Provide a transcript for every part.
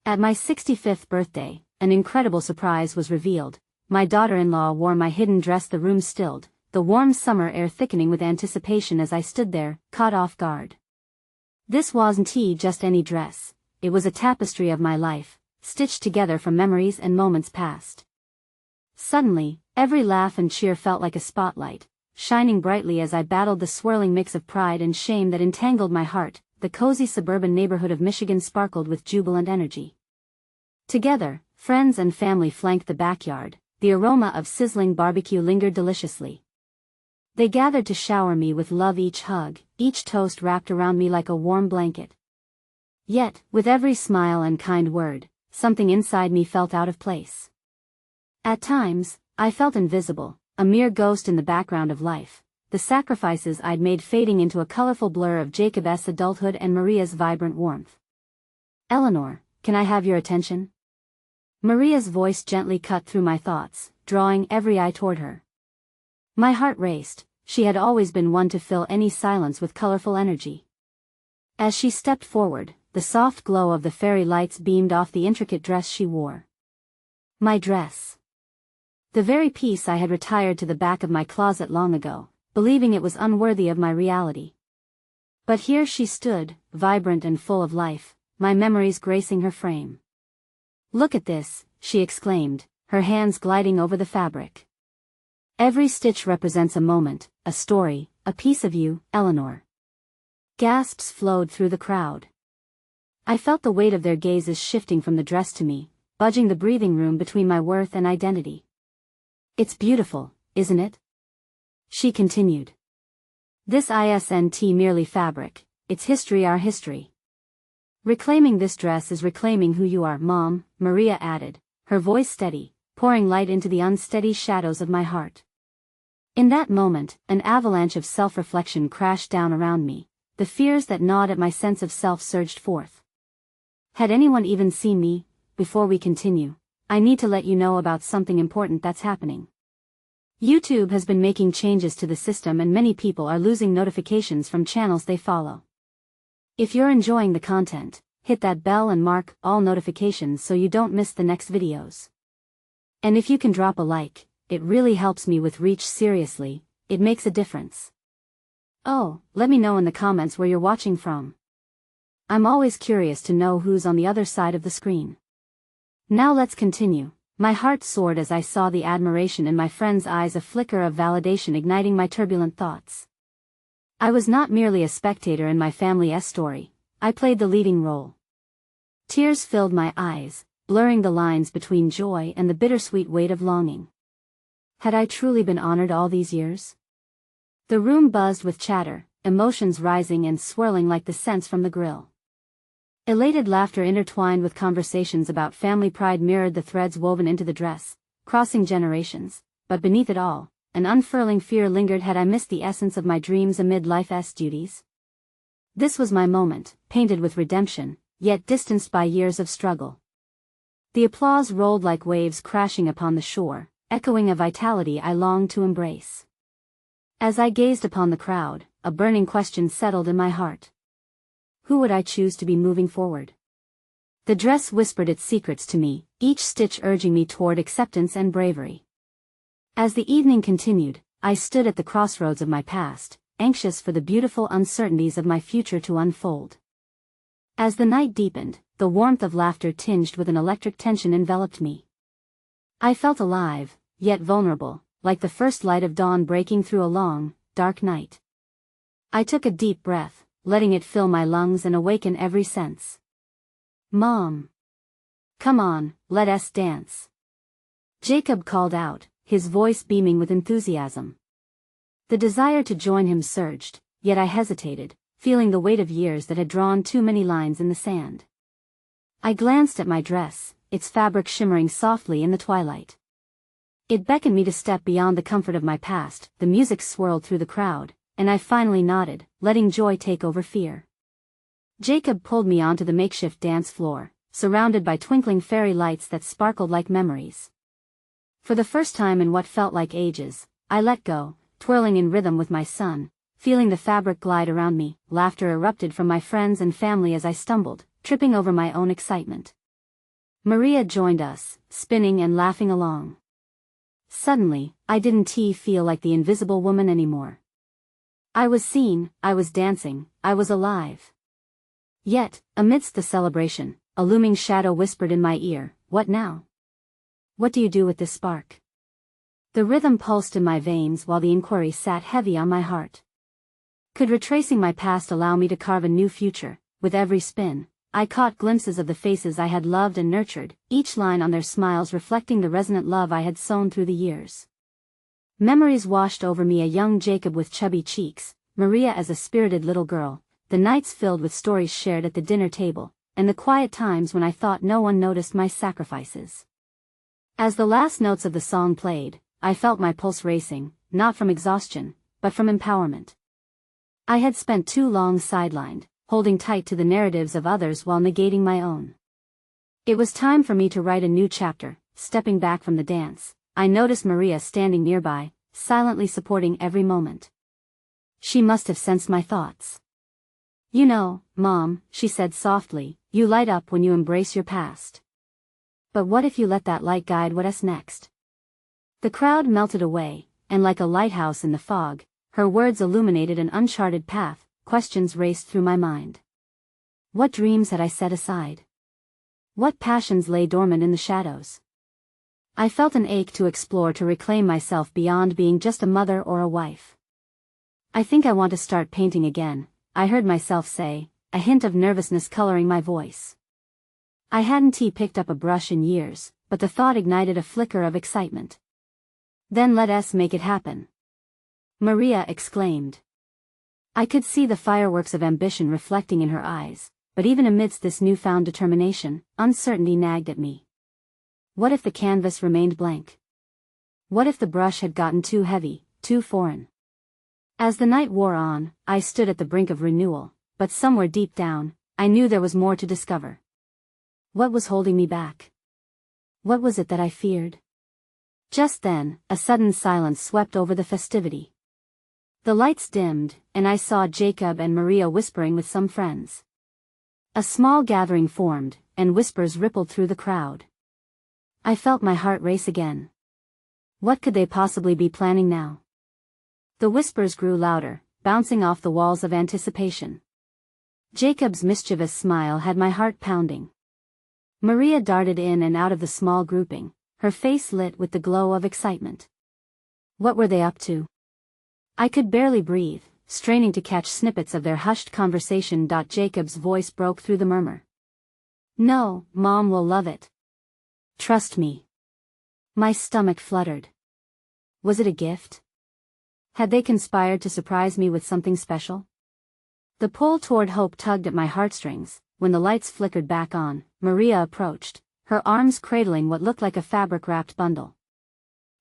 At my 65th birthday, an incredible surprise was revealed. My daughter-in-law wore my hidden dress. The room stilled, the warm summer air thickening with anticipation as I stood there, caught off guard. This wasn't just any dress. It was a tapestry of my life, stitched together from memories and moments past. Suddenly, every laugh and cheer felt like a spotlight, shining brightly as I battled the swirling mix of pride and shame that entangled my heart. The cozy suburban neighborhood of Michigan sparkled with jubilant energy. Together, friends and family flanked the backyard. The aroma of sizzling barbecue lingered deliciously. They gathered to shower me with love, each hug, each toast wrapped around me like a warm blanket. Yet, with every smile and kind word, something inside me felt out of place. At times, I felt invisible, a mere ghost in the background of life, the sacrifices I'd made fading into a colorful blur of Jacob's adulthood and Maria's vibrant warmth. "Eleanor, can I have your attention?" Maria's voice gently cut through my thoughts, drawing every eye toward her. My heart raced. She had always been one to fill any silence with colorful energy. As she stepped forward, the soft glow of the fairy lights beamed off the intricate dress she wore. My dress. The very piece I had retired to the back of my closet long ago, believing it was unworthy of my reality. But here she stood, vibrant and full of life, my memories gracing her frame. "Look at this," she exclaimed, her hands gliding over the fabric. "Every stitch represents a moment, a story, a piece of you, Eleanor." Gasps flowed through the crowd. I felt the weight of their gazes shifting from the dress to me, budging the breathing room between my worth and identity. "It's beautiful, isn't it?" she continued. "This isn't merely fabric, it's history, our history. Reclaiming this dress is reclaiming who you are, Mom," Maria added, her voice steady, pouring light into the unsteady shadows of my heart. In that moment, an avalanche of self-reflection crashed down around me. The fears that gnawed at my sense of self surged forth. Had anyone even seen me? "Before we continue, I need to let you know about something important that's happening. YouTube has been making changes to the system and many people are losing notifications from channels they follow. If you're enjoying the content, hit that bell and mark all notifications so you don't miss the next videos. And if you can drop a like, it really helps me with reach. Seriously, it makes a difference. Oh, let me know in the comments where you're watching from. I'm always curious to know who's on the other side of the screen. Now let's continue. My heart soared as I saw the admiration in my friend's eyes, a flicker of validation igniting my turbulent thoughts. I was not merely a spectator in my family's story, I played the leading role. Tears filled my eyes, blurring the lines between joy and the bittersweet weight of longing. Had I truly been honored all these years? The room buzzed with chatter, emotions rising and swirling like the scents from the grill. Elated laughter intertwined with conversations about family pride mirrored the threads woven into the dress, crossing generations, but beneath it all, an unfurling fear lingered. Had I missed the essence of my dreams amid life's duties? This was my moment, painted with redemption, yet distanced by years of struggle. The applause rolled like waves crashing upon the shore, echoing a vitality I longed to embrace. As I gazed upon the crowd, a burning question settled in my heart. Who would I choose to be moving forward? The dress whispered its secrets to me, each stitch urging me toward acceptance and bravery. As the evening continued, I stood at the crossroads of my past, anxious for the beautiful uncertainties of my future to unfold. As the night deepened, the warmth of laughter tinged with an electric tension enveloped me. I felt alive, yet vulnerable, like the first light of dawn breaking through a long, dark night. I took a deep breath, letting it fill my lungs and awaken every sense. "Mom! Come on, let us dance," Jacob called out, his voice beaming with enthusiasm. The desire to join him surged, yet I hesitated, feeling the weight of years that had drawn too many lines in the sand. I glanced at my dress, its fabric shimmering softly in the twilight. It beckoned me to step beyond the comfort of my past. The music swirled through the crowd, and I finally nodded, letting joy take over fear. Jacob pulled me onto the makeshift dance floor, surrounded by twinkling fairy lights that sparkled like memories. For the first time in what felt like ages, I let go, twirling in rhythm with my son, feeling the fabric glide around me. Laughter erupted from my friends and family as I stumbled, tripping over my own excitement. Maria joined us, spinning and laughing along. Suddenly, I didn't feel like the invisible woman anymore. I was seen, I was dancing, I was alive. Yet, amidst the celebration, a looming shadow whispered in my ear, "What now? What do you do with this spark?" The rhythm pulsed in my veins while the inquiry sat heavy on my heart. Could retracing my past allow me to carve a new future? With every spin, I caught glimpses of the faces I had loved and nurtured, each line on their smiles reflecting the resonant love I had sown through the years. Memories washed over me, a young Jacob with chubby cheeks, Maria as a spirited little girl, the nights filled with stories shared at the dinner table, and the quiet times when I thought no one noticed my sacrifices. As the last notes of the song played, I felt my pulse racing, not from exhaustion, but from empowerment. I had spent too long sidelined, holding tight to the narratives of others while negating my own. It was time for me to write a new chapter. Stepping back from the dance, I noticed Maria standing nearby, silently supporting every moment. She must have sensed my thoughts. "You know, Mom," she said softly, "you light up when you embrace your past. But what if you let that light guide what's next?" The crowd melted away, and like a lighthouse in the fog, her words illuminated an uncharted path. Questions raced through my mind. What dreams had I set aside? What passions lay dormant in the shadows? I felt an ache to explore, to reclaim myself beyond being just a mother or a wife. "I think I want to start painting again," I heard myself say, a hint of nervousness coloring my voice. I hadn't picked up a brush in years, but the thought ignited a flicker of excitement. "Then let us make it happen," Maria exclaimed. I could see the fireworks of ambition reflecting in her eyes, but even amidst this newfound determination, uncertainty nagged at me. What if the canvas remained blank? What if the brush had gotten too heavy, too foreign? As the night wore on, I stood at the brink of renewal, but somewhere deep down, I knew there was more to discover. What was holding me back? What was it that I feared? Just then, a sudden silence swept over the festivity. The lights dimmed, and I saw Jacob and Maria whispering with some friends. A small gathering formed, and whispers rippled through the crowd. I felt my heart race again. What could they possibly be planning now? The whispers grew louder, bouncing off the walls of anticipation. Jacob's mischievous smile had my heart pounding. Maria darted in and out of the small grouping, her face lit with the glow of excitement. What were they up to? I could barely breathe, straining to catch snippets of their hushed conversation. Jacob's voice broke through the murmur. "No, Mom will love it. Trust me." My stomach fluttered. Was it a gift? Had they conspired to surprise me with something special? The pull toward hope tugged at my heartstrings. When the lights flickered back on, Maria approached, her arms cradling what looked like a fabric-wrapped bundle.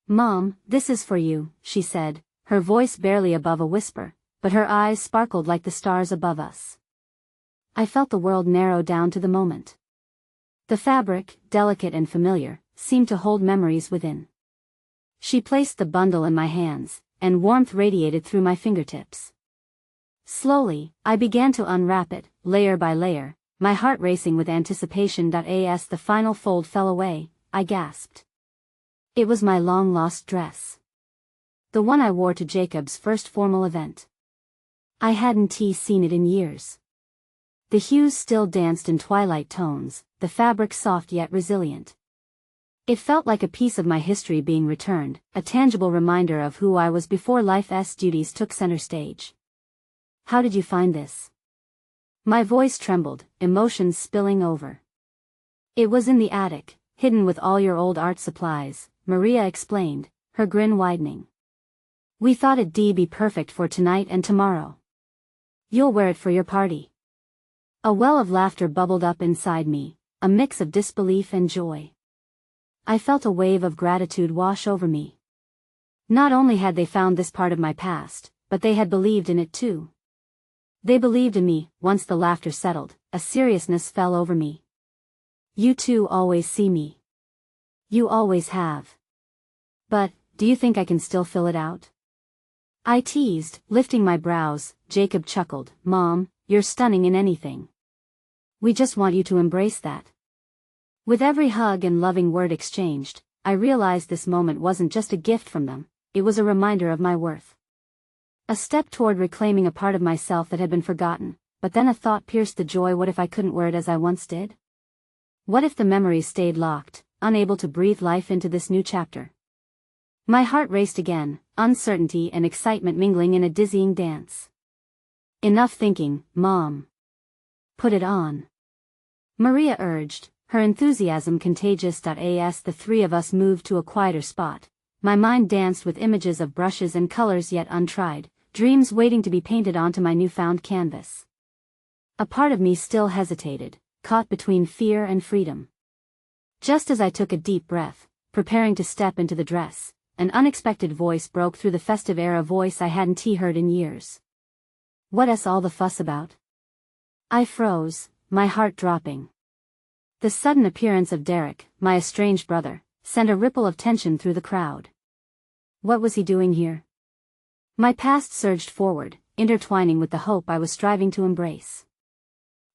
"Mom, this is for you," she said, her voice barely above a whisper, but her eyes sparkled like the stars above us. I felt the world narrow down to the moment. The fabric, delicate and familiar, seemed to hold memories within. She placed the bundle in my hands, and warmth radiated through my fingertips. Slowly, I began to unwrap it, layer by layer, my heart racing with anticipation. As the final fold fell away, I gasped. It was my long-lost dress. The one I wore to Jacob's first formal event. I hadn't seen it in years. The hues still danced in twilight tones, the fabric soft yet resilient. It felt like a piece of my history being returned, a tangible reminder of who I was before life's duties took center stage. "How did you find this?" My voice trembled, emotions spilling over. "It was in the attic, hidden with all your old art supplies," Maria explained, her grin widening. "We thought it'd be perfect for tonight and tomorrow. You'll wear it for your party." A well of laughter bubbled up inside me, a mix of disbelief and joy. I felt a wave of gratitude wash over me. Not only had they found this part of my past, but they had believed in it too. They believed in me. Once the laughter settled, a seriousness fell over me. "You two always see me. You always have. But, do you think I can still fill it out?" I teased, lifting my brows. Jacob chuckled. "Mom, you're stunning in anything. We just want you to embrace that." With every hug and loving word exchanged, I realized this moment wasn't just a gift from them, it was a reminder of my worth. A step toward reclaiming a part of myself that had been forgotten, but then a thought pierced the joy: what if I couldn't wear it as I once did? What if the memories stayed locked, unable to breathe life into this new chapter? My heart raced again, uncertainty and excitement mingling in a dizzying dance. Enough thinking, Mom. Put it on. Maria urged, her enthusiasm contagious. As the three of us moved to a quieter spot, my mind danced with images of brushes and colors yet untried, dreams waiting to be painted onto my newfound canvas. A part of me still hesitated, caught between fear and freedom. Just as I took a deep breath, preparing to step into the dress, an unexpected voice broke through the festive air, a voice I hadn't heard in years. "What's all the fuss about?" I froze, my heart dropping. The sudden appearance of Derek, my estranged brother, sent a ripple of tension through the crowd. What was he doing here? My past surged forward, intertwining with the hope I was striving to embrace.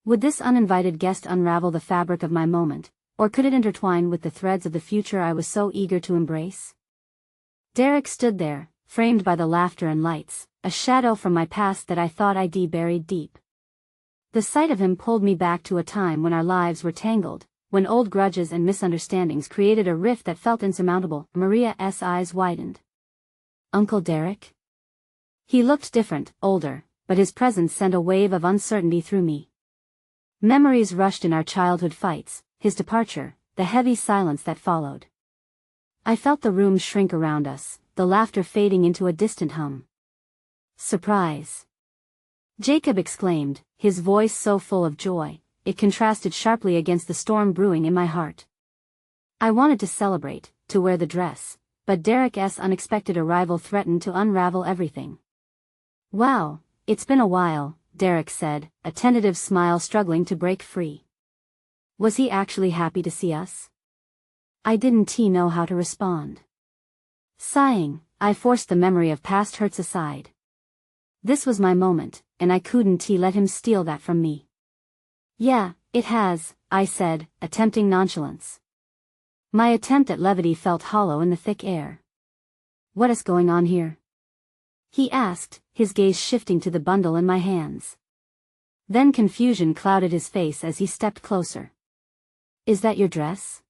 Would this uninvited guest unravel the fabric of my moment, or could it intertwine with the threads of the future I was so eager to embrace? Derek stood there, framed by the laughter and lights, a shadow from my past that I thought I'd buried deep. The sight of him pulled me back to a time when our lives were tangled, when old grudges and misunderstandings created a rift that felt insurmountable. Maria's eyes widened. Uncle Derek? He looked different, older, but his presence sent a wave of uncertainty through me. Memories rushed in our childhood fights, his departure, the heavy silence that followed. I felt the room shrink around us, the laughter fading into a distant hum. Surprise! Jacob exclaimed, his voice so full of joy, it contrasted sharply against the storm brewing in my heart. I wanted to celebrate, to wear the dress, but Derek's unexpected arrival threatened to unravel everything. Wow, it's been a while, Derek said, a tentative smile struggling to break free. Was he actually happy to see us? I didn't know how to respond. Sighing, I forced the memory of past hurts aside. This was my moment, and I couldn't let him steal that from me. Yeah, it has, I said, attempting nonchalance. My attempt at levity felt hollow in the thick air. What is going on here? He asked, his gaze shifting to the bundle in my hands. Then confusion clouded his face as he stepped closer. Is that your dress?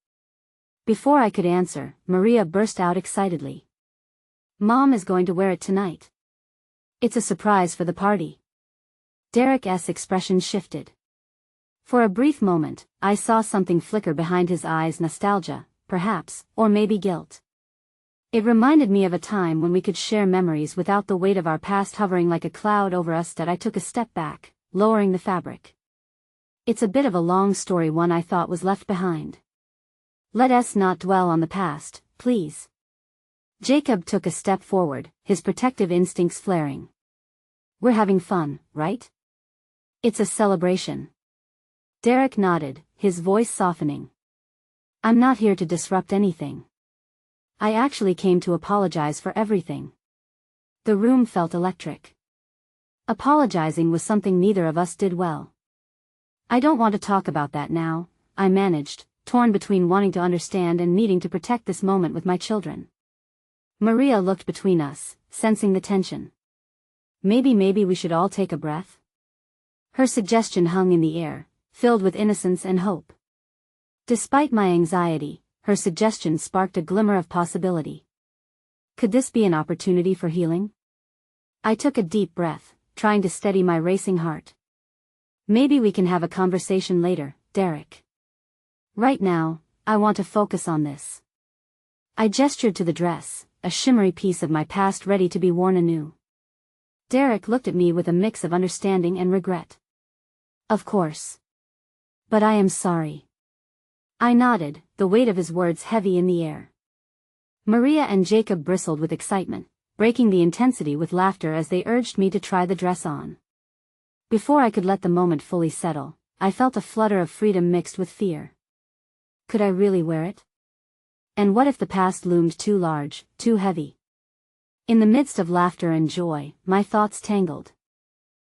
Before I could answer, Maria burst out excitedly. Mom is going to wear it tonight. It's a surprise for the party. Derek's expression shifted. For a brief moment, I saw something flicker behind his eyes: nostalgia, perhaps, or maybe guilt. It reminded me of a time when we could share memories without the weight of our past hovering like a cloud over us. That I took a step back, lowering the fabric. It's a bit of a long story, one I thought was left behind. Let us not dwell on the past, please. Jacob took a step forward, his protective instincts flaring. We're having fun, right? It's a celebration. Derek nodded, his voice softening. I'm not here to disrupt anything. I actually came to apologize for everything. The room felt electric. Apologizing was something neither of us did well. I don't want to talk about that now, I managed, torn between wanting to understand and needing to protect this moment with my children. Maria looked between us, sensing the tension. Maybe we should all take a breath? Her suggestion hung in the air, filled with innocence and hope. Despite my anxiety, her suggestion sparked a glimmer of possibility. Could this be an opportunity for healing? I took a deep breath, trying to steady my racing heart. Maybe we can have a conversation later, Derek. Right now, I want to focus on this. I gestured to the dress, a shimmery piece of my past ready to be worn anew. Derek looked at me with a mix of understanding and regret. Of course. But I am sorry. I nodded, the weight of his words heavy in the air. Maria and Jacob bristled with excitement, breaking the intensity with laughter as they urged me to try the dress on. Before I could let the moment fully settle, I felt a flutter of freedom mixed with fear. Could I really wear it? And what if the past loomed too large, too heavy? In the midst of laughter and joy, my thoughts tangled.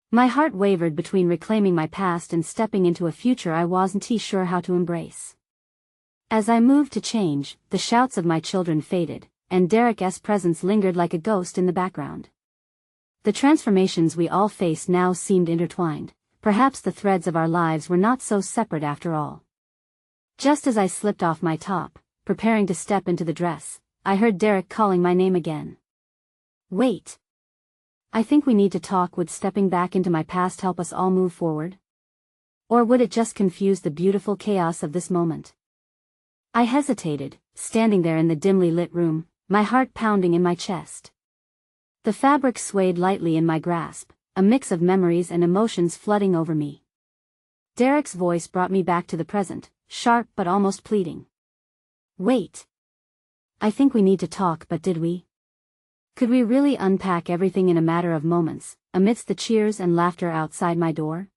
My heart wavered between reclaiming my past and stepping into a future I wasn't sure how to embrace. As I moved to change, the shouts of my children faded, and Derek's presence lingered like a ghost in the background. The transformations we all faced now seemed intertwined. Perhaps the threads of our lives were not so separate after all. Just as I slipped off my top, preparing to step into the dress, I heard Derek calling my name again. Wait. I think we need to talk. Would stepping back into my past help us all move forward? Or would it just confuse the beautiful chaos of this moment? I hesitated, standing there in the dimly lit room, my heart pounding in my chest. The fabric swayed lightly in my grasp, a mix of memories and emotions flooding over me. Derek's voice brought me back to the present, sharp but almost pleading. Wait. I think we need to talk, but did we? Could we really unpack everything in a matter of moments, amidst the cheers and laughter outside my door?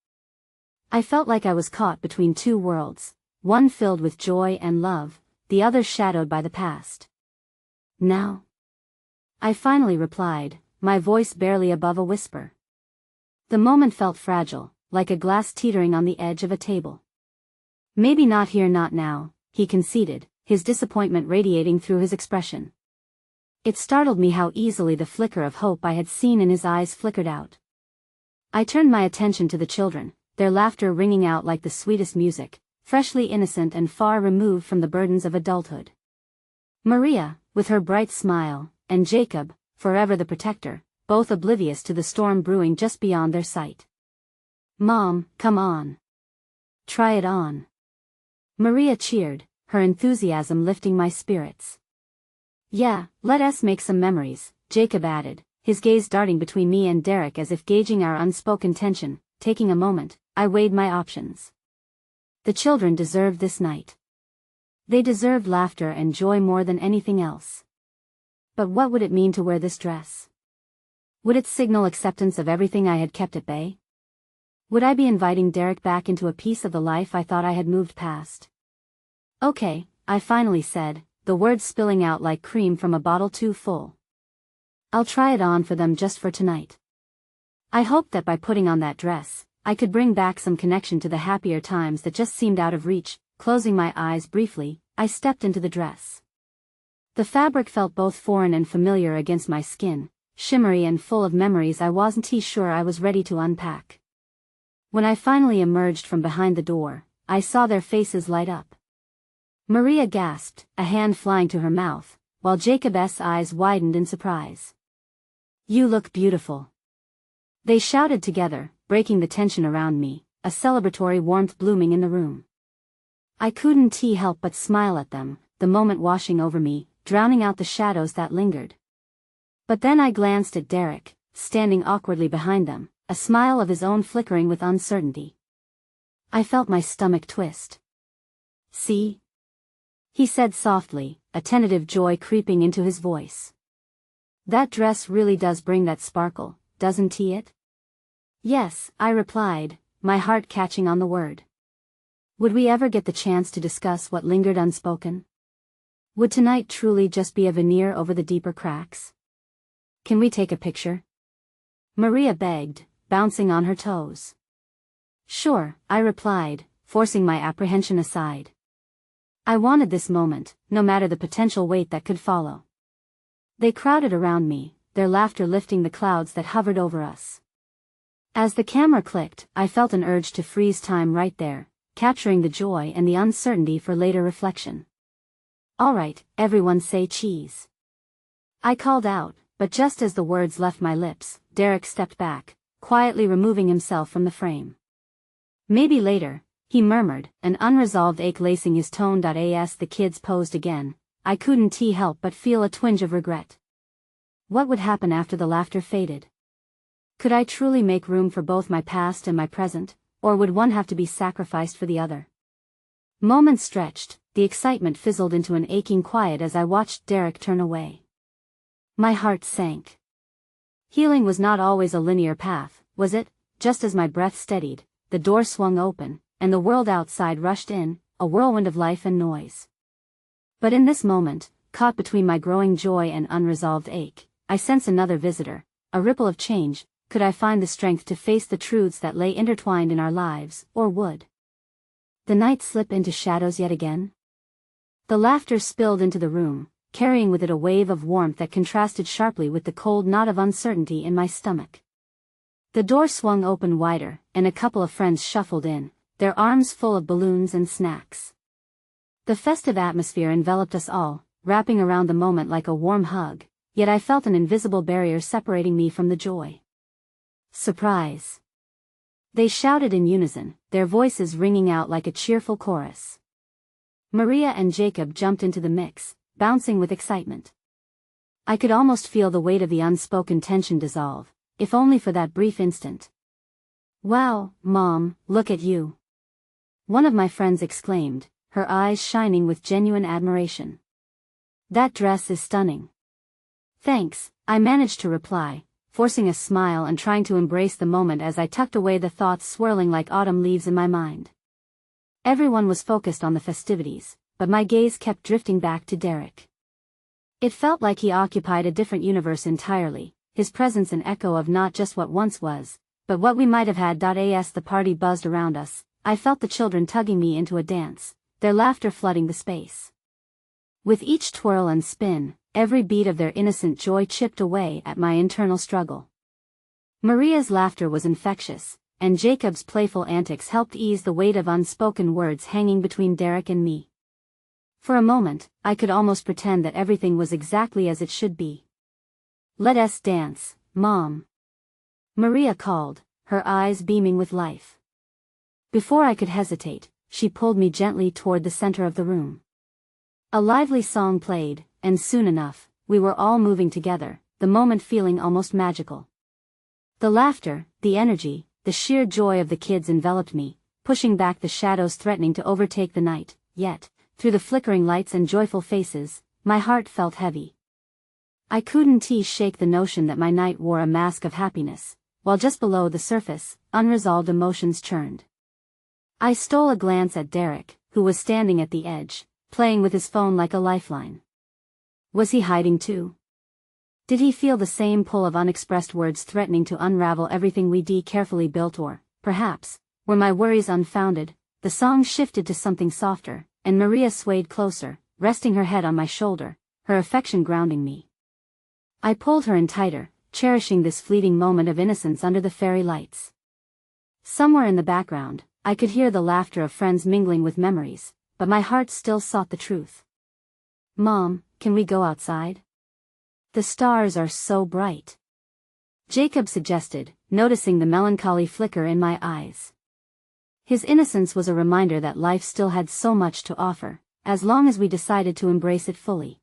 I felt like I was caught between two worlds, one filled with joy and love, the other shadowed by the past. Now? I finally replied, my voice barely above a whisper. The moment felt fragile, like a glass teetering on the edge of a table. Maybe not here, not now, he conceded, his disappointment radiating through his expression. It startled me how easily the flicker of hope I had seen in his eyes flickered out. I turned my attention to the children, their laughter ringing out like the sweetest music, freshly innocent and far removed from the burdens of adulthood. Maria, with her bright smile, and Jacob, forever the protector, both oblivious to the storm brewing just beyond their sight. Mom, come on. Try it on. Maria cheered, her enthusiasm lifting my spirits. Yeah, let us make some memories, Jacob added, his gaze darting between me and Derek as if gauging our unspoken tension. Taking a moment, I weighed my options. The children deserved this night. They deserved laughter and joy more than anything else. But what would it mean to wear this dress? Would it signal acceptance of everything I had kept at bay? Would I be inviting Derek back into a piece of the life I thought I had moved past? Okay, I finally said, the words spilling out like cream from a bottle too full. I'll try it on for them just for tonight. I hoped that by putting on that dress, I could bring back some connection to the happier times that just seemed out of reach. Closing my eyes briefly, I stepped into the dress. The fabric felt both foreign and familiar against my skin, shimmery and full of memories I wasn't sure I was ready to unpack. When I finally emerged from behind the door, I saw their faces light up. Maria gasped, a hand flying to her mouth, while Jacob's eyes widened in surprise. You look beautiful. They shouted together, breaking the tension around me, a celebratory warmth blooming in the room. I couldn't help but smile at them, the moment washing over me, drowning out the shadows that lingered. But then I glanced at Derek, standing awkwardly behind them, a smile of his own flickering with uncertainty. I felt my stomach twist. See? He said softly, a tentative joy creeping into his voice. That dress really does bring that sparkle, doesn't it? Yes, I replied, my heart catching on the word. Would we ever get the chance to discuss what lingered unspoken? Would tonight truly just be a veneer over the deeper cracks? Can we take a picture? Maria begged, bouncing on her toes. Sure, I replied, forcing my apprehension aside. I wanted this moment, no matter the potential weight that could follow. They crowded around me, their laughter lifting the clouds that hovered over us. As the camera clicked, I felt an urge to freeze time right there, capturing the joy and the uncertainty for later reflection. All right, everyone say cheese. I called out, but just as the words left my lips, Derek stepped back, quietly removing himself from the frame. Maybe later, he murmured, an unresolved ache lacing his tone. As the kids posed again, I couldn't help but feel a twinge of regret. What would happen after the laughter faded? Could I truly make room for both my past and my present, or would one have to be sacrificed for the other? Moments stretched, the excitement fizzled into an aching quiet as I watched Derek turn away. My heart sank. Healing was not always a linear path, was it? Just as my breath steadied, the door swung open, and the world outside rushed in, a whirlwind of life and noise. But in this moment, caught between my growing joy and unresolved ache, I sensed another visitor, a ripple of change. Could I find the strength to face the truths that lay intertwined in our lives, or would the night slip into shadows yet again? The laughter spilled into the room, carrying with it a wave of warmth that contrasted sharply with the cold knot of uncertainty in my stomach. The door swung open wider, and a couple of friends shuffled in, their arms full of balloons and snacks. The festive atmosphere enveloped us all, wrapping around the moment like a warm hug, yet I felt an invisible barrier separating me from the joy. Surprise! They shouted in unison, their voices ringing out like a cheerful chorus. Maria and Jacob jumped into the mix, bouncing with excitement. I could almost feel the weight of the unspoken tension dissolve, if only for that brief instant. "Wow, Mom, look at you!" one of my friends exclaimed, her eyes shining with genuine admiration. "That dress is stunning." "Thanks," I managed to reply, forcing a smile and trying to embrace the moment as I tucked away the thoughts swirling like autumn leaves in my mind. Everyone was focused on the festivities, but my gaze kept drifting back to Derek. It felt like he occupied a different universe entirely, his presence an echo of not just what once was, but what we might have had. As the party buzzed around us, I felt the children tugging me into a dance, their laughter flooding the space. With each twirl and spin, every beat of their innocent joy chipped away at my internal struggle. Maria's laughter was infectious, and Jacob's playful antics helped ease the weight of unspoken words hanging between Derek and me. For a moment, I could almost pretend that everything was exactly as it should be. "Let us dance, Mom," Maria called, her eyes beaming with life. Before I could hesitate, she pulled me gently toward the center of the room. A lively song played, and soon enough, we were all moving together, the moment feeling almost magical. The laughter, the energy, the sheer joy of the kids enveloped me, pushing back the shadows threatening to overtake the night, yet, through the flickering lights and joyful faces, my heart felt heavy. I couldn't shake the notion that my night wore a mask of happiness, while just below the surface, unresolved emotions churned. I stole a glance at Derek, who was standing at the edge, playing with his phone like a lifeline. Was he hiding too? Did he feel the same pull of unexpressed words threatening to unravel everything we'd carefully built, or, perhaps, were my worries unfounded? The song shifted to something softer, and Maria swayed closer, resting her head on my shoulder, her affection grounding me. I pulled her in tighter, cherishing this fleeting moment of innocence under the fairy lights. Somewhere in the background, I could hear the laughter of friends mingling with memories, but my heart still sought the truth. "Mom, can we go outside? The stars are so bright," Jacob suggested, noticing the melancholy flicker in my eyes. His innocence was a reminder that life still had so much to offer, as long as we decided to embrace it fully.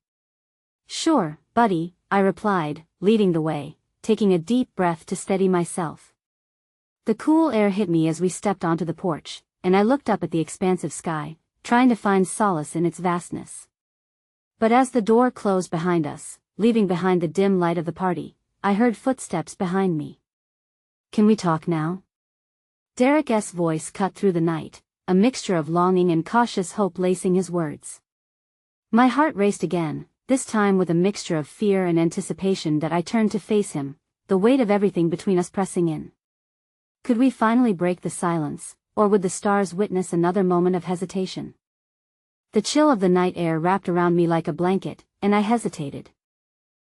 "Sure, buddy," I replied, leading the way, taking a deep breath to steady myself. The cool air hit me as we stepped onto the porch, and I looked up at the expansive sky, trying to find solace in its vastness. But as the door closed behind us, leaving behind the dim light of the party, I heard footsteps behind me. "Can we talk now?" Derek's voice cut through the night, a mixture of longing and cautious hope lacing his words. My heart raced again, this time with a mixture of fear and anticipation that I turned to face him, the weight of everything between us pressing in. Could we finally break the silence, or would the stars witness another moment of hesitation? The chill of the night air wrapped around me like a blanket, and I hesitated.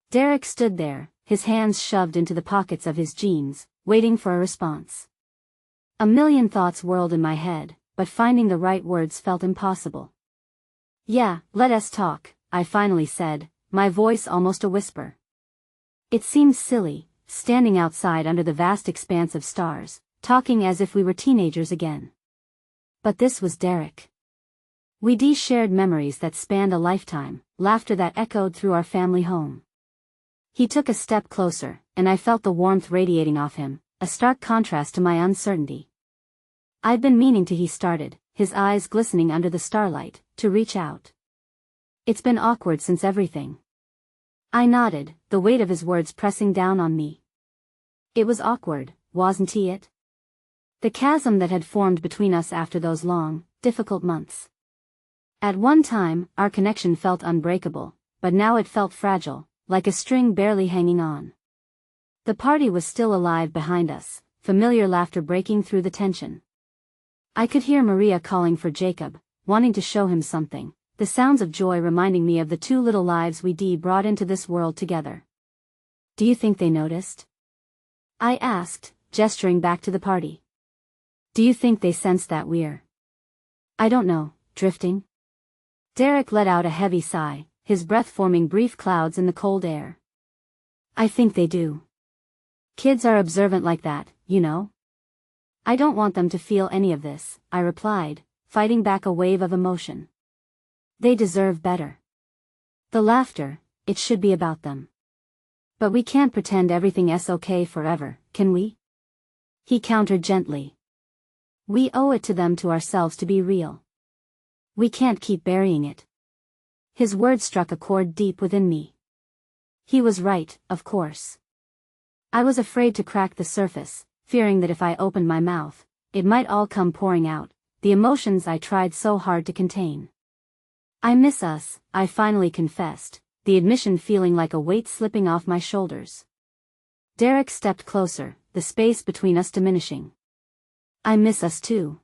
Derek stood there, his hands shoved into the pockets of his jeans, waiting for a response. A million thoughts whirled in my head, but finding the right words felt impossible. "Yeah, let us talk," I finally said, my voice almost a whisper. It seemed silly, standing outside under the vast expanse of stars, talking as if we were teenagers again. But this was Derek. We'd shared memories that spanned a lifetime, laughter that echoed through our family home. He took a step closer, and I felt the warmth radiating off him, a stark contrast to my uncertainty. "I've been meaning to," he started, his eyes glistening under the starlight, "to reach out. It's been awkward since everything." I nodded, the weight of his words pressing down on me. It was awkward, wasn't it? The chasm that had formed between us after those long, difficult months. At one time, our connection felt unbreakable, but now it felt fragile, like a string barely hanging on. The party was still alive behind us, familiar laughter breaking through the tension. I could hear Maria calling for Jacob, wanting to show him something, the sounds of joy reminding me of the two little lives we brought into this world together. Do you think they noticed? I asked, gesturing back to the party. Do you think they sensed that we're, I don't know, drifting? Derek let out a heavy sigh, his breath forming brief clouds in the cold air. I think they do. Kids are observant like that, you know? I don't want them to feel any of this, I replied, fighting back a wave of emotion. They deserve better. The laughter, it should be about them. But we can't pretend everything's okay forever, can we? He countered gently. We owe it to them, to ourselves, to be real. We can't keep burying it. His words struck a chord deep within me. He was right, of course. I was afraid to crack the surface, fearing that if I opened my mouth, it might all come pouring out, the emotions I tried so hard to contain. I miss us, I finally confessed, the admission feeling like a weight slipping off my shoulders. Derek stepped closer, the space between us diminishing. I miss us too.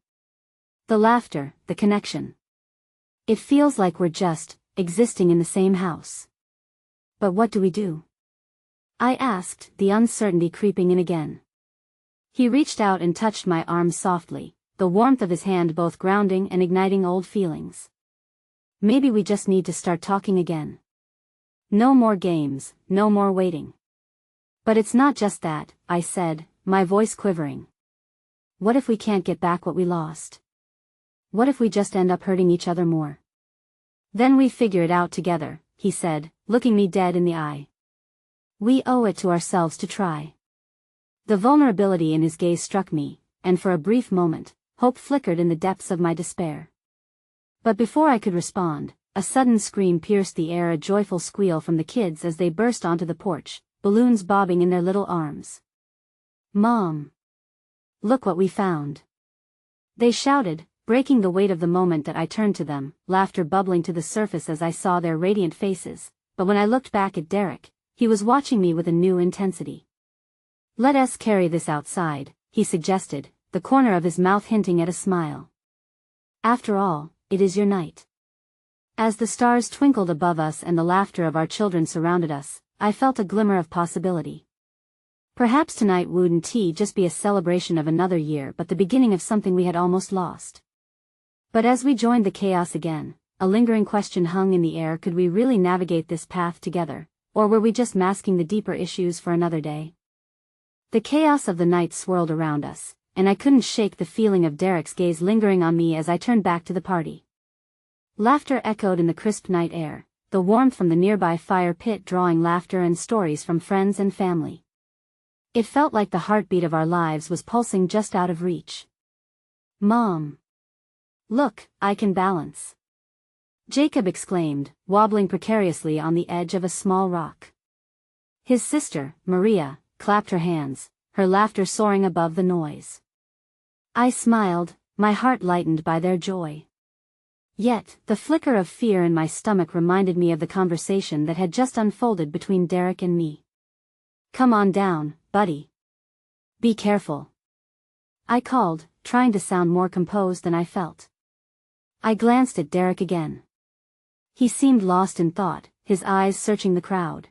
The laughter, the connection. It feels like we're just existing in the same house. But what do we do? I asked, the uncertainty creeping in again. He reached out and touched my arm softly, the warmth of his hand both grounding and igniting old feelings. Maybe we just need to start talking again. No more games, no more waiting. But it's not just that, I said, my voice quivering. What if we can't get back what we lost? What if we just end up hurting each other more? Then we figure it out together, he said, looking me dead in the eye. We owe it to ourselves to try. The vulnerability in his gaze struck me, and for a brief moment, hope flickered in the depths of my despair. But before I could respond, a sudden scream pierced the air, a joyful squeal from the kids as they burst onto the porch, balloons bobbing in their little arms. Mom! Look what we found! They shouted, breaking the weight of the moment that I turned to them, laughter bubbling to the surface as I saw their radiant faces, but when I looked back at Derek, he was watching me with a new intensity. Let us carry this outside, he suggested, the corner of his mouth hinting at a smile. After all, it is your night. As the stars twinkled above us and the laughter of our children surrounded us, I felt a glimmer of possibility. Perhaps tonight wouldn't just be a celebration of another year, but the beginning of something we had almost lost. But as we joined the chaos again, a lingering question hung in the air: could we really navigate this path together, or were we just masking the deeper issues for another day? The chaos of the night swirled around us, and I couldn't shake the feeling of Derek's gaze lingering on me as I turned back to the party. Laughter echoed in the crisp night air, the warmth from the nearby fire pit drawing laughter and stories from friends and family. It felt like the heartbeat of our lives was pulsing just out of reach. Mom! Look, I can balance! Jacob exclaimed, wobbling precariously on the edge of a small rock. His sister, Maria, clapped her hands, her laughter soaring above the noise. I smiled, my heart lightened by their joy. Yet, the flicker of fear in my stomach reminded me of the conversation that had just unfolded between Derek and me. Come on down, buddy. Be careful. I called, trying to sound more composed than I felt. I glanced at Derek again. He seemed lost in thought, his eyes searching the crowd.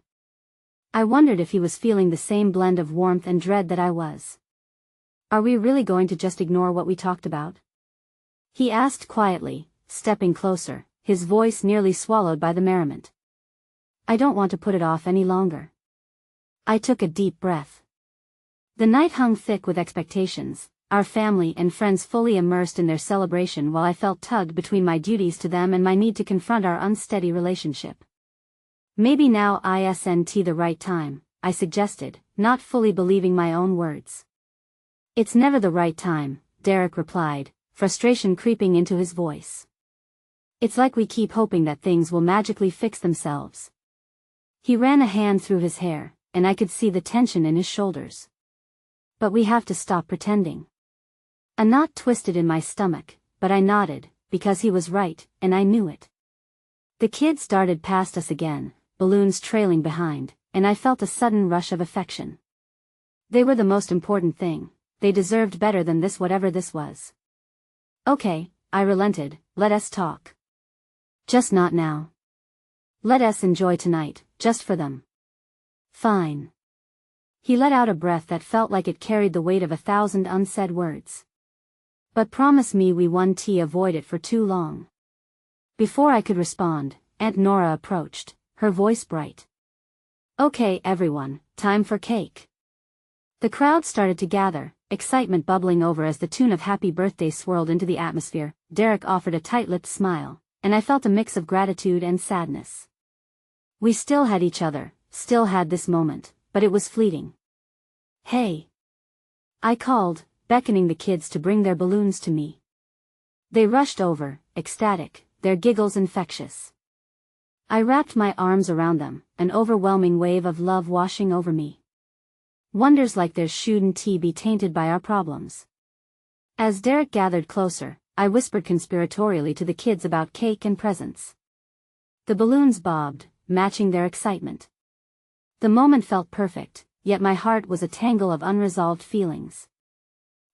I wondered if he was feeling the same blend of warmth and dread that I was. Are we really going to just ignore what we talked about? He asked quietly, stepping closer, his voice nearly swallowed by the merriment. I don't want to put it off any longer. I took a deep breath. The night hung thick with expectations, our family and friends fully immersed in their celebration, while I felt tugged between my duties to them and my need to confront our unsteady relationship. Maybe now isn't the right time, I suggested, not fully believing my own words. It's never the right time, Derek replied, frustration creeping into his voice. It's like we keep hoping that things will magically fix themselves. He ran a hand through his hair, and I could see the tension in his shoulders. But we have to stop pretending. A knot twisted in my stomach, but I nodded, because he was right, and I knew it. The kids darted past us again, balloons trailing behind, and I felt a sudden rush of affection. They were the most important thing, they deserved better than this, whatever this was. Okay, I relented, let us talk. Just not now. Let us enjoy tonight, just for them. Fine. He let out a breath that felt like it carried the weight of 1,000 unsaid words. But promise me we won't avoid it for too long. Before I could respond, Aunt Nora approached, her voice bright. Okay everyone, time for cake. The crowd started to gather, excitement bubbling over as the tune of Happy Birthday swirled into the atmosphere. Derek offered a tight-lipped smile, and I felt a mix of gratitude and sadness. We still had each other, still had this moment, but it was fleeting. Hey! I called, beckoning the kids to bring their balloons to me. They rushed over, ecstatic, their giggles infectious. I wrapped my arms around them, an overwhelming wave of love washing over me. Wonders like theirs shouldn't be tainted by our problems. As Derek gathered closer, I whispered conspiratorially to the kids about cake and presents. The balloons bobbed, matching their excitement. The moment felt perfect, yet my heart was a tangle of unresolved feelings.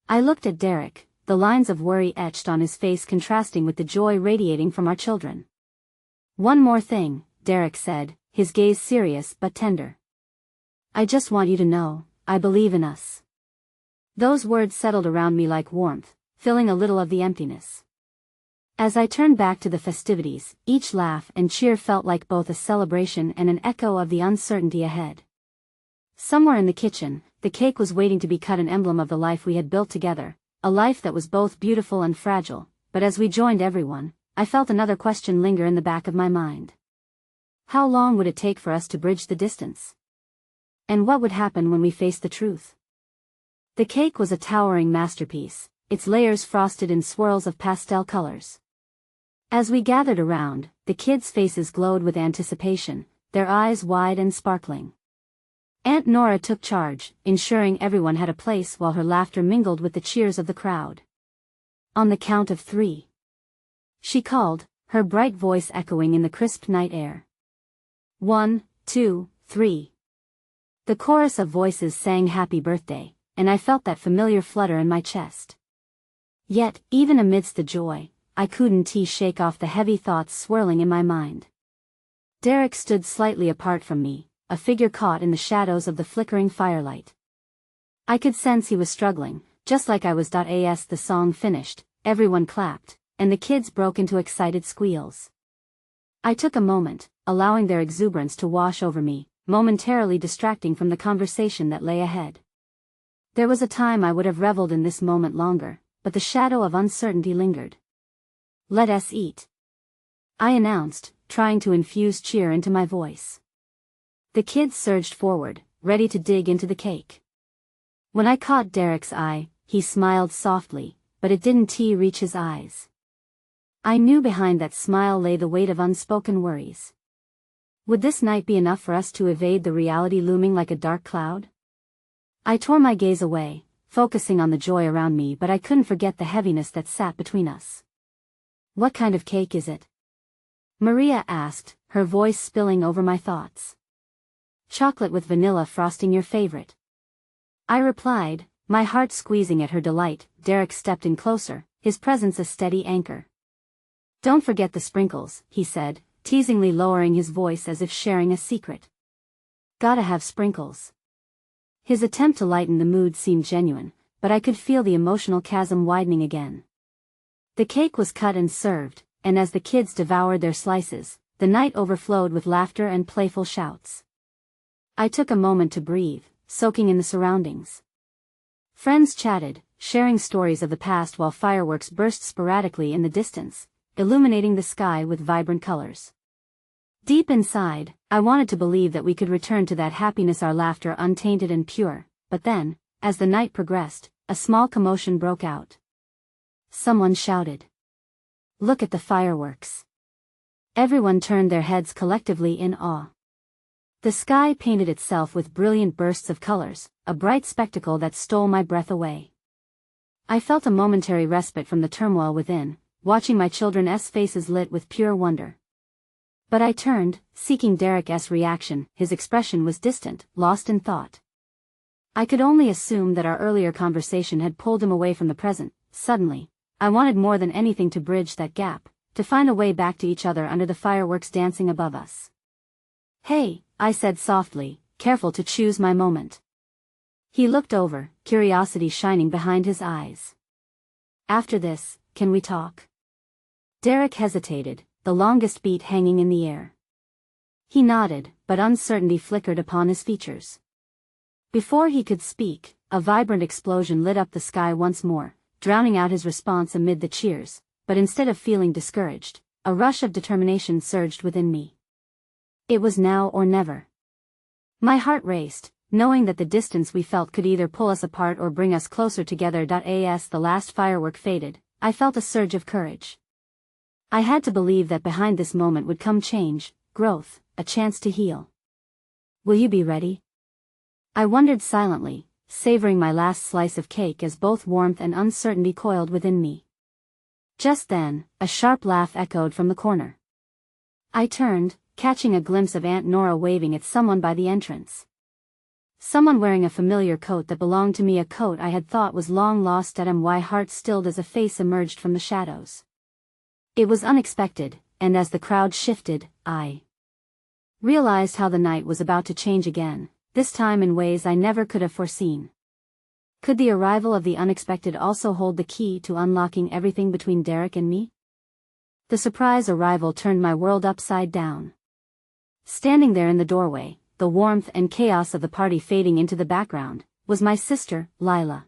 I looked at Derek, the lines of worry etched on his face contrasting with the joy radiating from our children. One more thing, Derek said, his gaze serious but tender. I just want you to know, I believe in us. Those words settled around me like warmth, filling a little of the emptiness. As I turned back to the festivities, each laugh and cheer felt like both a celebration and an echo of the uncertainty ahead. Somewhere in the kitchen, the cake was waiting to be cut, an emblem of the life we had built together, a life that was both beautiful and fragile. But as we joined everyone, I felt another question linger in the back of my mind. How long would it take for us to bridge the distance? And what would happen when we faced the truth? The cake was a towering masterpiece, its layers frosted in swirls of pastel colors. As we gathered around, the kids' faces glowed with anticipation, their eyes wide and sparkling. Aunt Nora took charge, ensuring everyone had a place while her laughter mingled with the cheers of the crowd. On the count of 3. She called, her bright voice echoing in the crisp night air. 1, 2, 3. The chorus of voices sang Happy Birthday, and I felt that familiar flutter in my chest. Yet, even amidst the joy, I couldn't shake off the heavy thoughts swirling in my mind. Derek stood slightly apart from me, a figure caught in the shadows of the flickering firelight. I could sense he was struggling, just like I was. As the song finished, everyone clapped, and the kids broke into excited squeals. I took a moment, allowing their exuberance to wash over me, momentarily distracting from the conversation that lay ahead. There was a time I would have reveled in this moment longer, but the shadow of uncertainty lingered. Let us eat, I announced, trying to infuse cheer into my voice. The kids surged forward, ready to dig into the cake. When I caught Derek's eye, he smiled softly, but it didn't reach his eyes. I knew behind that smile lay the weight of unspoken worries. Would this night be enough for us to evade the reality looming like a dark cloud? I tore my gaze away, focusing on the joy around me, but I couldn't forget the heaviness that sat between us. What kind of cake is it? Maria asked, her voice spilling over my thoughts. Chocolate with vanilla frosting, your favorite. I replied, my heart squeezing at her delight. Derek stepped in closer, his presence a steady anchor. Don't forget the sprinkles, he said, teasingly lowering his voice as if sharing a secret. Gotta have sprinkles. His attempt to lighten the mood seemed genuine, but I could feel the emotional chasm widening again. The cake was cut and served, and as the kids devoured their slices, the night overflowed with laughter and playful shouts. I took a moment to breathe, soaking in the surroundings. Friends chatted, sharing stories of the past while fireworks burst sporadically in the distance, illuminating the sky with vibrant colors. Deep inside, I wanted to believe that we could return to that happiness, our laughter untainted and pure, but then, as the night progressed, a small commotion broke out. Someone shouted, "Look at the fireworks!" Everyone turned their heads collectively in awe. The sky painted itself with brilliant bursts of colors, a bright spectacle that stole my breath away. I felt a momentary respite from the turmoil within, watching my children's faces lit with pure wonder. But I turned, seeking Derek's reaction. His expression was distant, lost in thought. I could only assume that our earlier conversation had pulled him away from the present. Suddenly, I wanted more than anything to bridge that gap, to find a way back to each other under the fireworks dancing above us. "Hey," I said softly, careful to choose my moment. He looked over, curiosity shining behind his eyes. "After this, can we talk?" Derek hesitated, the longest beat hanging in the air. He nodded, but uncertainty flickered upon his features. Before he could speak, a vibrant explosion lit up the sky once more, drowning out his response amid the cheers, but instead of feeling discouraged, a rush of determination surged within me. It was now or never. My heart raced, knowing that the distance we felt could either pull us apart or bring us closer together. As the last firework faded, I felt a surge of courage. I had to believe that behind this moment would come change, growth, a chance to heal. "Will you be ready?" I wondered silently, savoring my last slice of cake as both warmth and uncertainty coiled within me. Just then, a sharp laugh echoed from the corner. I turned, catching a glimpse of Aunt Nora waving at someone by the entrance. Someone wearing a familiar coat that belonged to me, a coat I had thought was long lost. My heart stilled as a face emerged from the shadows. It was unexpected, and as the crowd shifted, I realized how the night was about to change again, this time in ways I never could have foreseen. Could the arrival of the unexpected also hold the key to unlocking everything between Derek and me? The surprise arrival turned my world upside down. Standing there in the doorway, the warmth and chaos of the party fading into the background, was my sister, Lila.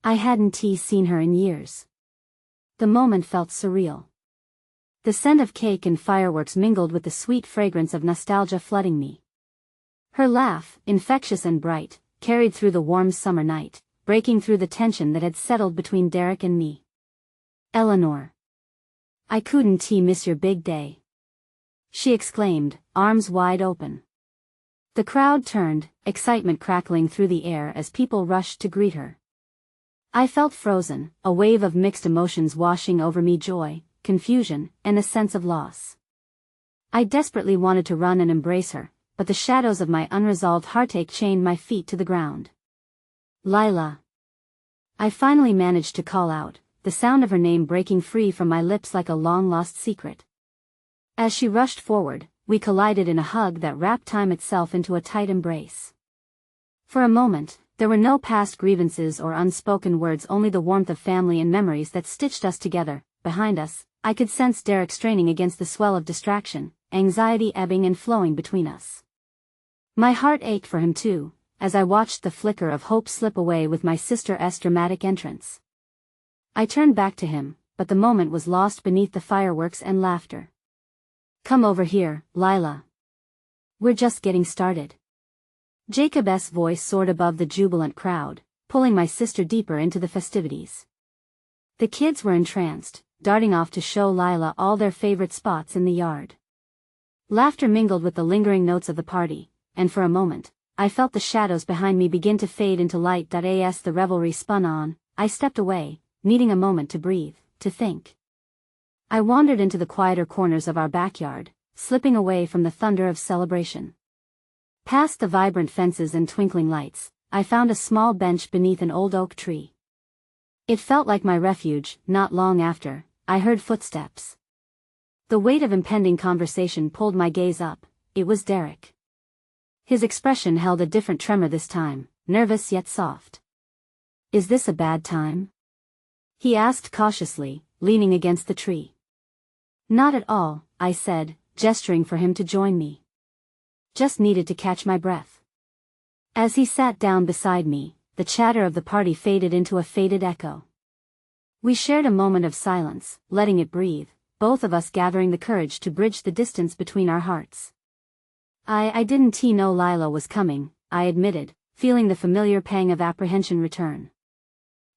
I hadn't seen her in years. The moment felt surreal. The scent of cake and fireworks mingled with the sweet fragrance of nostalgia flooding me. Her laugh, infectious and bright, carried through the warm summer night, breaking through the tension that had settled between Derek and me. "Eleanor, I couldn't miss your big day," she exclaimed, arms wide open. The crowd turned, excitement crackling through the air as people rushed to greet her. I felt frozen, a wave of mixed emotions washing over me: joy, confusion, and a sense of loss. I desperately wanted to run and embrace her, but the shadows of my unresolved heartache chained my feet to the ground. "Lila." I finally managed to call out, the sound of her name breaking free from my lips like a long-lost secret. As she rushed forward, we collided in a hug that wrapped time itself into a tight embrace. For a moment, there were no past grievances or unspoken words, only the warmth of family and memories that stitched us together. Behind us, I could sense Derek straining against the swell of distraction, anxiety ebbing and flowing between us. My heart ached for him too, as I watched the flicker of hope slip away with my sister's dramatic entrance. I turned back to him, but the moment was lost beneath the fireworks and laughter. "Come over here, Lila. We're just getting started." Jacob's voice soared above the jubilant crowd, pulling my sister deeper into the festivities. The kids were entranced, darting off to show Lila all their favorite spots in the yard. Laughter mingled with the lingering notes of the party, and for a moment, I felt the shadows behind me begin to fade into light. As the revelry spun on, I stepped away, needing a moment to breathe, to think. I wandered into the quieter corners of our backyard, slipping away from the thunder of celebration. Past the vibrant fences and twinkling lights, I found a small bench beneath an old oak tree. It felt like my refuge. Not long after, I heard footsteps. The weight of impending conversation pulled my gaze up. It was Derek. His expression held a different tremor this time, nervous yet soft. "Is this a bad time?" he asked cautiously, leaning against the tree. "Not at all," I said, gesturing for him to join me. "Just needed to catch my breath." As he sat down beside me, the chatter of the party faded into a faded echo. We shared a moment of silence, letting it breathe, both of us gathering the courage to bridge the distance between our hearts. I didn't know Lila was coming," I admitted, feeling the familiar pang of apprehension return.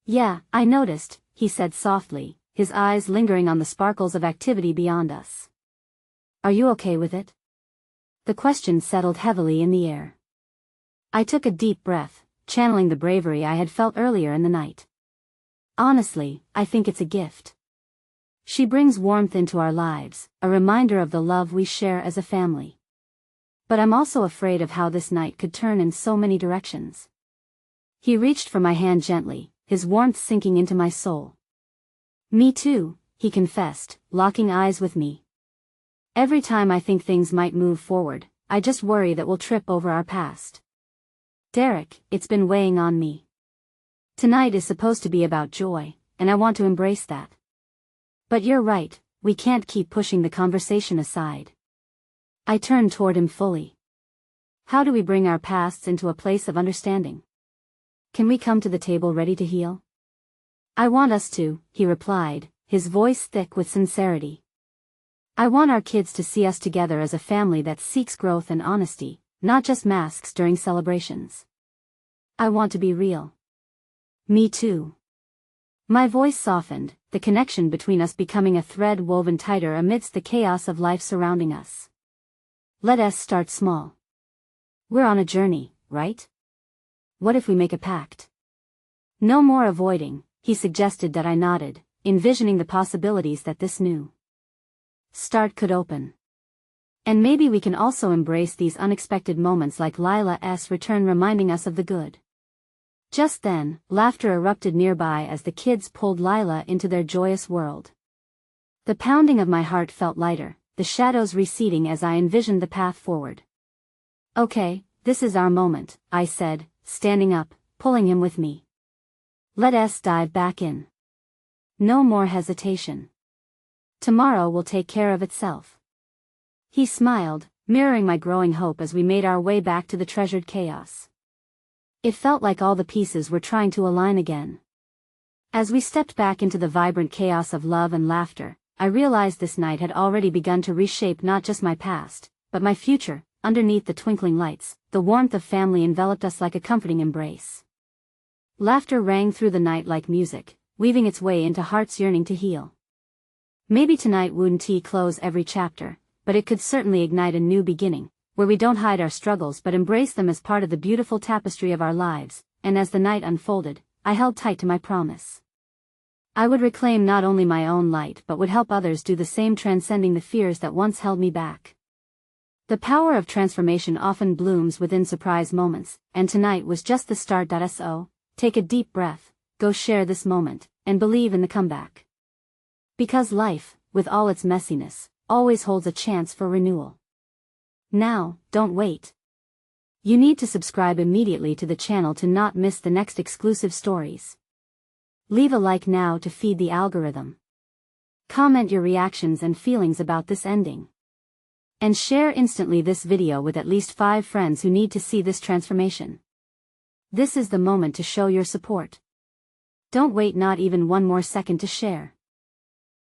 "Yeah, I noticed," he said softly, his eyes lingering on the sparkles of activity beyond us. "Are you okay with it?" The question settled heavily in the air. I took a deep breath, channeling the bravery I had felt earlier in the night. "Honestly, I think it's a gift. She brings warmth into our lives, a reminder of the love we share as a family. But I'm also afraid of how this night could turn in so many directions." He reached for my hand gently, his warmth sinking into my soul. "Me too," he confessed, locking eyes with me. Every time I think things might move forward, I just worry that we'll trip over our past. Derek, it's been weighing on me. Tonight is supposed to be about joy, and I want to embrace that. But you're right, we can't keep pushing the conversation aside. I turned toward him fully. How do we bring our pasts into a place of understanding? Can we come to the table ready to heal? I want us to, he replied, his voice thick with sincerity. I want our kids to see us together as a family that seeks growth and honesty, not just masks during celebrations. I want to be real. Me too. My voice softened, the connection between us becoming a thread woven tighter amidst the chaos of life surrounding us. Let us start small. We're on a journey, right? What if we make a pact? No more avoiding, he suggested. That I nodded, envisioning the possibilities that this new start could open. And maybe we can also embrace these unexpected moments like Lila's return reminding us of the good. Just then, laughter erupted nearby as the kids pulled Lila into their joyous world. The pounding of my heart felt lighter, the shadows receding as I envisioned the path forward. Okay, this is our moment, I said, standing up, pulling him with me. Let us dive back in. No more hesitation. Tomorrow will take care of itself. He smiled, mirroring my growing hope as we made our way back to the treasured chaos. It felt like all the pieces were trying to align again. As we stepped back into the vibrant chaos of love and laughter, I realized this night had already begun to reshape not just my past, but my future. Underneath the twinkling lights, the warmth of family enveloped us like a comforting embrace. Laughter rang through the night like music, weaving its way into hearts yearning to heal. Maybe tonight wouldn't close every chapter, but it could certainly ignite a new beginning, where we don't hide our struggles but embrace them as part of the beautiful tapestry of our lives. And as the night unfolded, I held tight to my promise. I would reclaim not only my own light but would help others do the same, transcending the fears that once held me back. The power of transformation often blooms within surprise moments, and tonight was just the start. So, take a deep breath, go share this moment, and believe in the comeback. Because life, with all its messiness, always holds a chance for renewal. Now, don't wait. You need to subscribe immediately to the channel to not miss the next exclusive stories. Leave a like now to feed the algorithm. Comment your reactions and feelings about this ending. And share instantly this video with at least 5 friends who need to see this transformation. This is the moment to show your support. Don't wait not even one more second to share.